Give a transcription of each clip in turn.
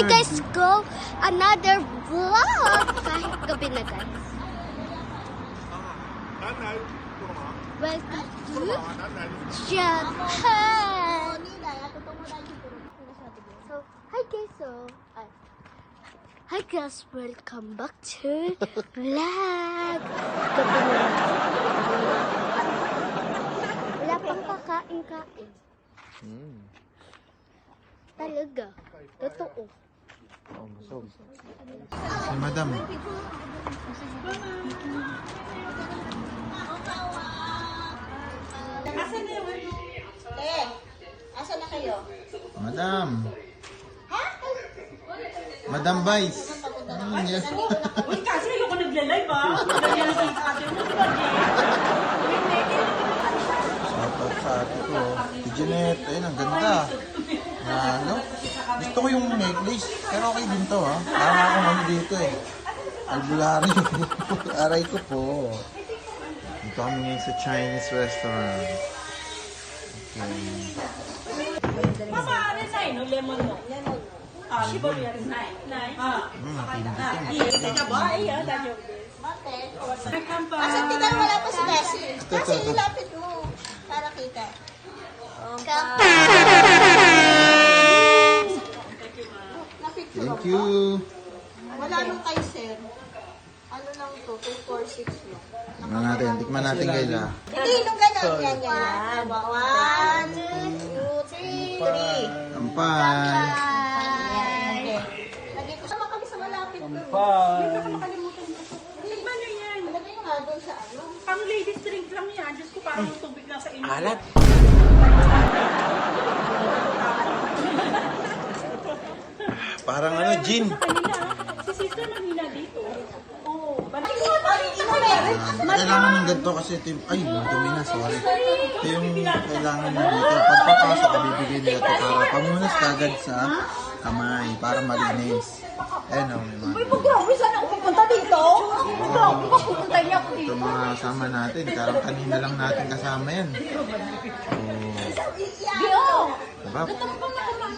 Hi guys, go another vlog. Kahit gabi na guys. Welcome to Japan. So, hi guys, welcome back to vlog. Gabi na. Wala pang kakain-kain. Talaga. Totoo. Oh, busog. Si Madam. Asan na yung... Asan na kayo? Madam. Madam Vice. Ano yan? Uy, kasi ayoko nagla-live Nagla-live sa atin mo, di ba, Shoutout sa ate ko. Si Jeanette. Ayun, ang ganda. Ano? Gusto ko yung necklace. Pero okay din to, ha? Tama akong ano dito, eh. Albularyo. Aray ko po. Dito kami ngayon sa Chinese restaurant. Okay. Mama, ano na yun? Lemon mo. Shibori yan. Nice. Iya, ba? Iya, dadyo. Asan kita wala pa si Bessie? Kasi nilapit mo. Para kita. Thank you. Wala nung kay Sir. Ano lang to? 246 lang. Tikman natin guys, ha? Hindi, nung gano'n. Yan. 1, 2, 3. Kampay. Lagi ko sama kami sa malapit ko. Bye. Makalimutan ko. Tignan nyo yan. Lagay nyo nga doon sa ano. Pang ladies drink lang yan. Diyos ko, parang yung tubig lang sa inyo. Alat. Parang ano, gin. Si sister mahina dito. Oo. Kailangan ng ganito kasi ito yung... Ay, madumi na, sorry. Ito yung kailangan na dito. Pagpapasok, bibigay nila ito para pamunas kagad sa kamay, para malinis. Ayun o, may mga... Grabe, saan ako pupunta dito? Grabe, pupunta niya ako Ito mga kasama natin. Karang kanina lang natin kasama yan. Oh. Diba?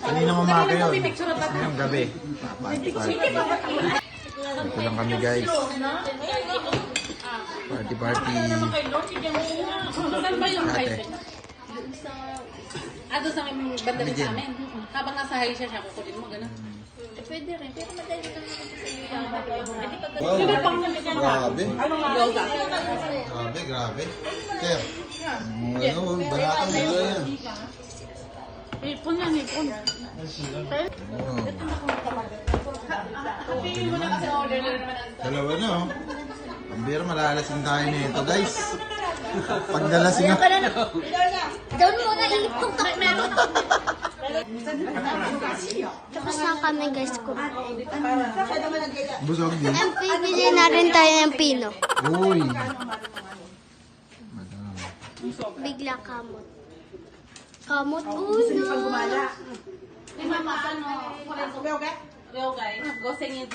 Kaninang umaga yun. Ngayong gabi. Ito lang kami guys. Party party. Saan ba yung Ate. hype? Doon sa aming banda rin sa amin. Habang nasa high siya, kukunin mo, gano'n. Pwede rin, pero madali lang naman sa iyo. Grabe. Yoga. Grabe, grabe. Sir. Ano, balakang nila yan. Ipon yan, ipon. Happy mo na kasi order na naman ang Dalawa na oh. Pambira, malalasing tayo nito guys. Pagdalasing ako. Doon muna ilipong ka. Tapos na kami guys. Busog din. And bibili na rin tayo ng pino. Uy. Bigla kamot. Kamot uno. Yo guys, go sing it.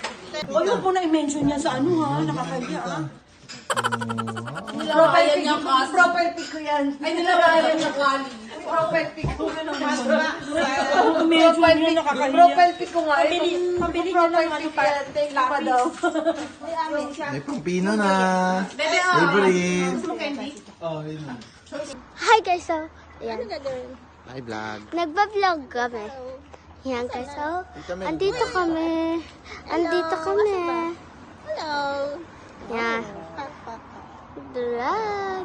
Huwag mo na i-mention niya sa ano ha, nakakaya Nilabayan niya kasi. Profile pic ko yan. Ay, nilabayan niya quali. Profile pic ko. Profile pic nakakaya. Profile pic ko nga. Pabili niya ng ano pa. Thank you pa daw. May amin siya. May pampino na. Favorite. Hi guys, so, ayan. Hi vlog. Nagba-vlog kami. Yan guys, so, andito kami. Andito kami. Hello. Yan. Vlog.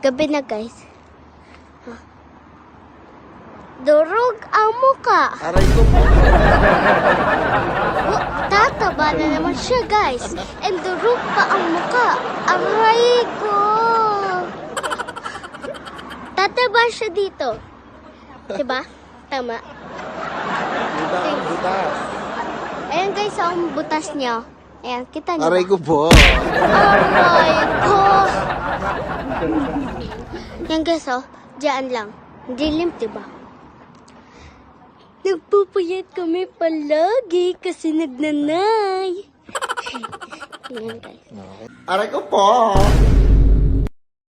Gabi na guys. Durog ang muka. Aray ko po. Oh, tataba na naman siya guys. And durog pa ang muka. Aray ko. Tataba siya dito. Diba? Tama. Butas. Ayan guys, ang butas niya. Ayan, kita niyo. Aray ko po. Aray ko. Yan guys, oh. Diyan lang. Dilim, diba? Nagpupuyat kami palagi kasi nagnanay. Yan guys. Aray ko po.